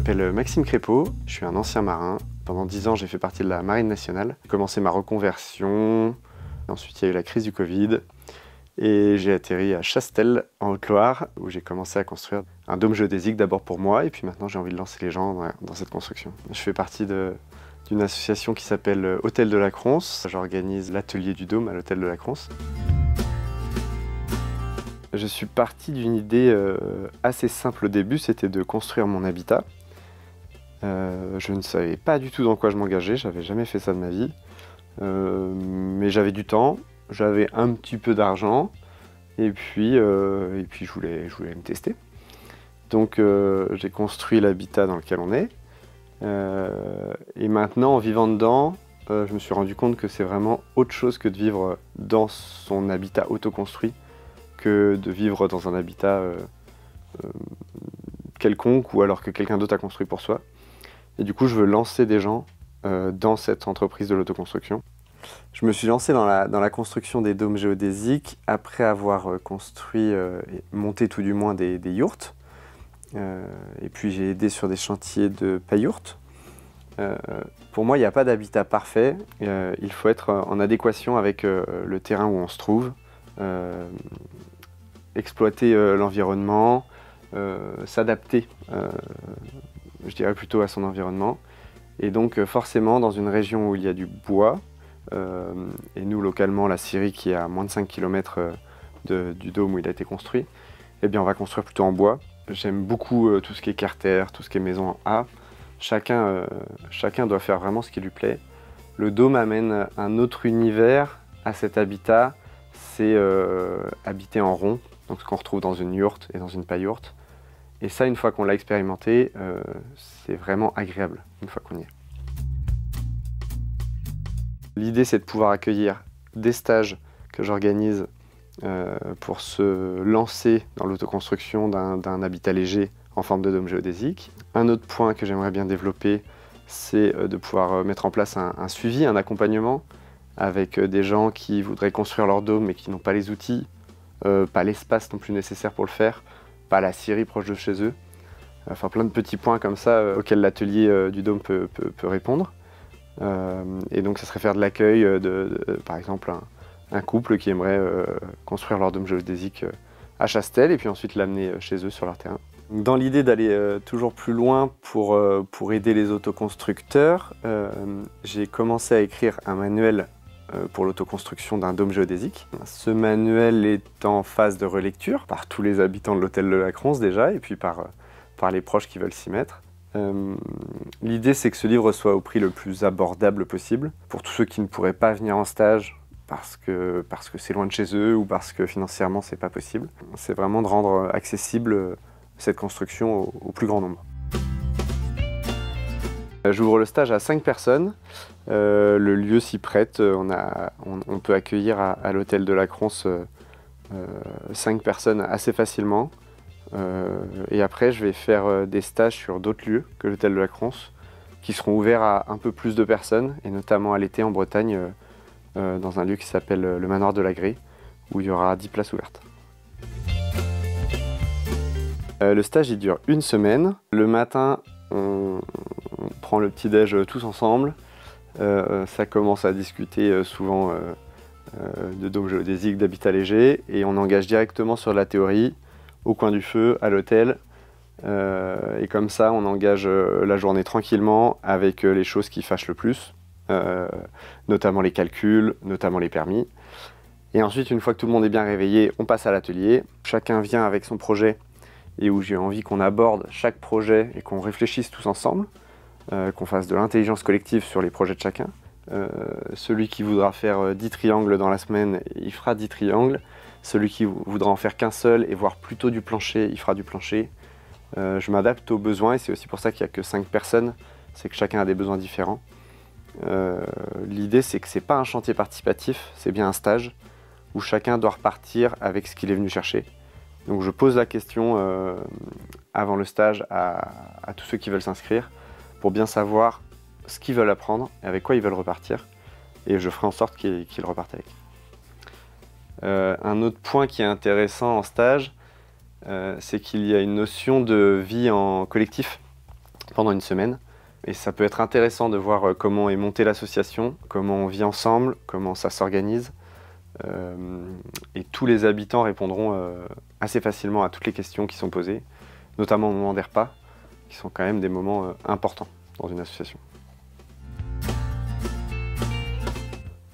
m'appelle Maxime Crépeau, je suis un ancien marin. Pendant 10 ans, j'ai fait partie de la Marine nationale. J'ai commencé ma reconversion, ensuite il y a eu la crise du Covid et j'ai atterri à Chastel, en Haute-Loire, où j'ai commencé à construire un dôme géodésique d'abord pour moi et puis maintenant j'ai envie de lancer les gens dans cette construction. Je fais partie d'une association qui s'appelle Hôtel de la Cronce. J'organise l'atelier du dôme à l'Hôtel de la Cronce. Je suis parti d'une idée assez simple au début, c'était de construire mon habitat. Je ne savais pas du tout dans quoi je m'engageais, j'avais jamais fait ça de ma vie. Mais j'avais du temps, j'avais un petit peu d'argent, et puis je voulais me tester. Donc j'ai construit l'habitat dans lequel on est. Et maintenant, en vivant dedans, je me suis rendu compte que c'est vraiment autre chose que de vivre dans son habitat autoconstruit, que de vivre dans un habitat quelconque ou alors que quelqu'un d'autre a construit pour soi. Et du coup, je veux lancer des gens dans cette entreprise de l'autoconstruction. Je me suis lancé dans la construction des dômes géodésiques après avoir construit, monté tout du moins des yurts. Et puis j'ai aidé sur des chantiers de payourtes. Pour moi, il n'y a pas d'habitat parfait. Il faut être en adéquation avec le terrain où on se trouve. Exploiter l'environnement, s'adapter, je dirais plutôt à son environnement. Et donc forcément, dans une région où il y a du bois, et nous localement, la Syrie qui est à moins de 5 km du dôme où il a été construit, eh bien on va construire plutôt en bois. J'aime beaucoup tout ce qui est carter, tout ce qui est maison en A. Chacun doit faire vraiment ce qui lui plaît. Le dôme amène un autre univers à cet habitat, c'est habiter en rond, donc ce qu'on retrouve dans une yourte et dans une payourte. Et ça, une fois qu'on l'a expérimenté, c'est vraiment agréable, une fois qu'on y est. L'idée, c'est de pouvoir accueillir des stages que j'organise pour se lancer dans l'autoconstruction d'un habitat léger en forme de dôme géodésique. Un autre point que j'aimerais bien développer, c'est de pouvoir mettre en place un suivi, un accompagnement avec des gens qui voudraient construire leur dôme mais qui n'ont pas les outils, pas l'espace non plus nécessaire pour le faire, pas la scierie proche de chez eux. Enfin plein de petits points comme ça auxquels l'atelier du dôme peut répondre. Et donc ça serait faire de l'accueil par exemple un couple qui aimerait construire leur dôme géodésique à Chastel et puis ensuite l'amener chez eux sur leur terrain. Dans l'idée d'aller toujours plus loin pour aider les autoconstructeurs, j'ai commencé à écrire un manuel pour l'autoconstruction d'un dôme géodésique. Ce manuel est en phase de relecture par tous les habitants de l'Hôtel de la Cronce déjà et puis par les proches qui veulent s'y mettre. L'idée, c'est que ce livre soit au prix le plus abordable possible pour tous ceux qui ne pourraient pas venir en stage parce que c'est loin de chez eux ou parce que financièrement c'est pas possible. C'est vraiment de rendre accessible cette construction au plus grand nombre. J'ouvre le stage à 5 personnes. Le lieu s'y prête. On peut accueillir à l'Hôtel de la Cronce 5 personnes assez facilement. Et après, je vais faire des stages sur d'autres lieux que l'Hôtel de la Cronce qui seront ouverts à un peu plus de personnes, et notamment à l'été en Bretagne, dans un lieu qui s'appelle le Manoir de la Grée, où il y aura 10 places ouvertes. Le stage, il dure 1 semaine. Le matin, on prend le petit-déj tous ensemble. Ça commence à discuter souvent de dôme géodésique, d'habitat léger, et on engage directement sur la théorie, au coin du feu, à l'hôtel. Et comme ça, on engage la journée tranquillement avec les choses qui fâchent le plus, notamment les calculs, notamment les permis. Et ensuite, une fois que tout le monde est bien réveillé, on passe à l'atelier. Chacun vient avec son projet et où j'ai envie qu'on aborde chaque projet et qu'on réfléchisse tous ensemble, qu'on fasse de l'intelligence collective sur les projets de chacun. Celui qui voudra faire 10 triangles dans la semaine, il fera 10 triangles. Celui qui voudra en faire qu'un seul et voir plutôt du plancher, il fera du plancher. Je m'adapte aux besoins et c'est aussi pour ça qu'il n'y a que 5 personnes, c'est que chacun a des besoins différents. L'idée, c'est que ce n'est pas un chantier participatif, c'est bien un stage où chacun doit repartir avec ce qu'il est venu chercher. Donc je pose la question avant le stage à tous ceux qui veulent s'inscrire pour bien savoir ce qu'ils veulent apprendre et avec quoi ils veulent repartir. Et je ferai en sorte qu'ils repartent avec. Un autre point qui est intéressant en stage, c'est qu'il y a une notion de vie en collectif. pendant une semaine. Et ça peut être intéressant de voir comment est montée l'association, comment on vit ensemble, comment ça s'organise. Et tous les habitants répondront assez facilement à toutes les questions qui sont posées, notamment au moment des repas, qui sont quand même des moments importants dans une association.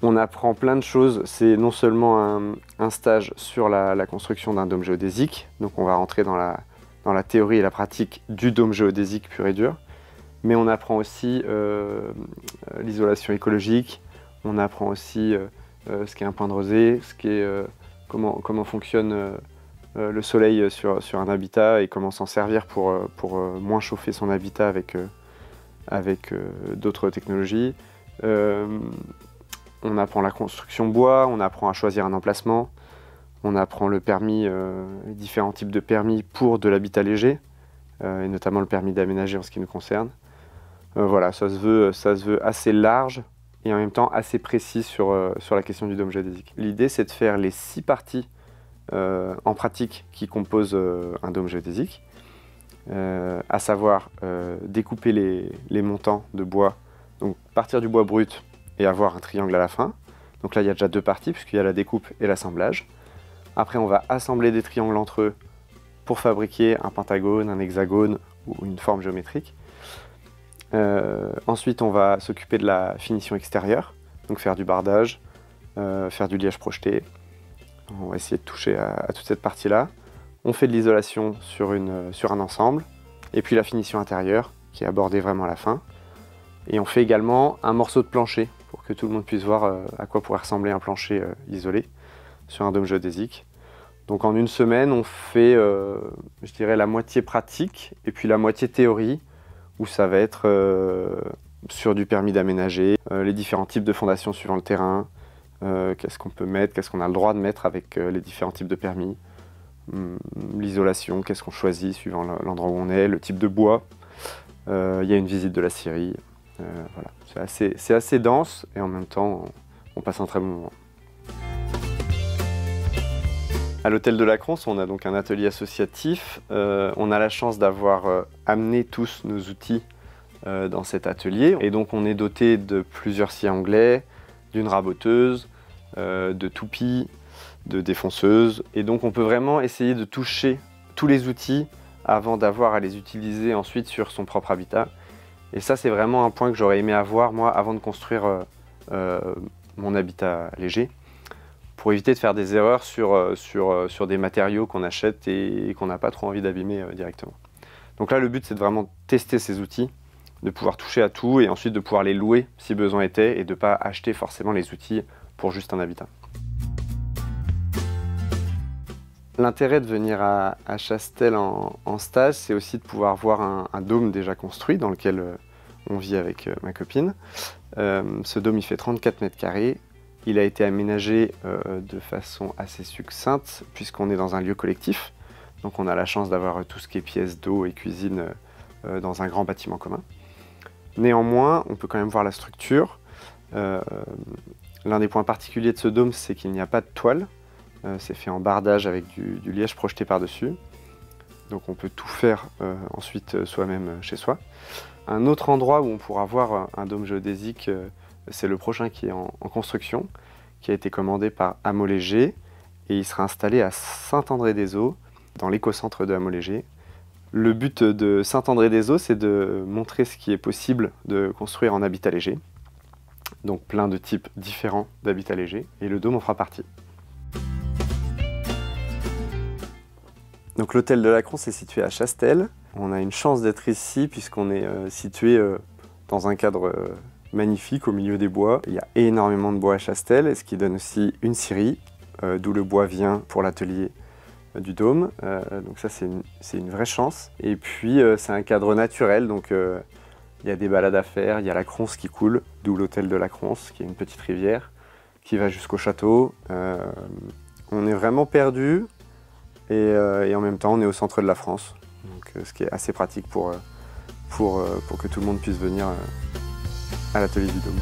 On apprend plein de choses. C'est non seulement un stage sur la construction d'un dôme géodésique, donc on va rentrer dans la théorie et la pratique du dôme géodésique pur et dur, mais on apprend aussi l'isolation écologique, on apprend aussi ce qu'est un point de rosée, comment fonctionne le soleil sur un habitat et comment s'en servir pour moins chauffer son habitat avec d'autres technologies. On apprend la construction bois, on apprend à choisir un emplacement, on apprend le permis, les différents types de permis pour de l'habitat léger, et notamment le permis d'aménager en ce qui nous concerne. Voilà, ça se veut assez large et en même temps assez précis sur la question du dôme géodésique. L'idée, c'est de faire les 6 parties en pratique qui composent un dôme géodésique, à savoir découper les montants de bois, donc partir du bois brut et avoir un triangle à la fin. Donc là, il y a déjà 2 parties puisqu'il y a la découpe et l'assemblage. Après, on va assembler des triangles entre eux pour fabriquer un pentagone, un hexagone ou une forme géométrique. Ensuite, on va s'occuper de la finition extérieure, donc faire du bardage, faire du liège projeté. On va essayer de toucher à toute cette partie-là. On fait de l'isolation sur un ensemble, et puis la finition intérieure, qui est abordée vraiment à la fin. Et on fait également un morceau de plancher, pour que tout le monde puisse voir à quoi pourrait ressembler un plancher isolé sur un dôme géodésique. Donc en une semaine, on fait, je dirais, la moitié pratique, et puis la moitié théorie, où ça va être sur du permis d'aménager, les différents types de fondations suivant le terrain, qu'est-ce qu'on peut mettre, qu'est-ce qu'on a le droit de mettre avec les différents types de permis, l'isolation, qu'est-ce qu'on choisit suivant l'endroit où on est, le type de bois, il y a une visite de la scierie. Voilà. C'est assez dense et en même temps, on passe un très bon moment. À l'hôtel de la Cronce, on a donc un atelier associatif. On a la chance d'avoir amené tous nos outils dans cet atelier. Et donc on est doté de plusieurs scies anglais, d'une raboteuse, de toupies, de défonceuses. Et donc on peut vraiment essayer de toucher tous les outils avant d'avoir à les utiliser ensuite sur son propre habitat. Et ça, c'est vraiment un point que j'aurais aimé avoir, moi, avant de construire mon habitat léger, pour éviter de faire des erreurs sur des matériaux qu'on achète et qu'on n'a pas trop envie d'abîmer directement. Donc là, le but, c'est de vraiment tester ces outils, de pouvoir toucher à tout et ensuite de pouvoir les louer si besoin était et de ne pas acheter forcément les outils pour juste un habitat. L'intérêt de venir à Chastel en stage, c'est aussi de pouvoir voir un dôme déjà construit dans lequel on vit avec ma copine. Ce dôme, il fait 34 mètres carrés. Il a été aménagé de façon assez succincte puisqu'on est dans un lieu collectif. Donc on a la chance d'avoir tout ce qui est pièces d'eau et cuisine dans un grand bâtiment commun. Néanmoins, on peut quand même voir la structure. L'un des points particuliers de ce dôme, c'est qu'il n'y a pas de toile. C'est fait en bardage avec du liège projeté par-dessus. Donc on peut tout faire ensuite soi-même chez soi. Un autre endroit où on pourra voir un dôme géodésique, c'est le prochain qui est en construction, qui a été commandé par Hameaux Légers et il sera installé à Saint-André-des-Eaux, dans l'écocentre de Hameaux Légers. Le but de Saint-André-des-Eaux, c'est de montrer ce qui est possible de construire en habitat léger. Donc plein de types différents d'habitat léger et le dôme en fera partie. Donc l'hôtel de la Cronce est situé à Chastel. On a une chance d'être ici puisqu'on est situé dans un cadre magnifique au milieu des bois. Il y a énormément de bois à Chastel, et ce qui donne aussi une scierie, d'où le bois vient pour l'atelier du dôme. Donc ça, c'est une vraie chance. Et puis c'est un cadre naturel, donc il y a des balades à faire. Il y a la Cronce qui coule, d'où l'hôtel de la Cronce, qui est une petite rivière qui va jusqu'au château. On est vraiment perdu. Et en même temps, on est au centre de la France, donc, ce qui est assez pratique pour que tout le monde puisse venir à l'atelier du dôme.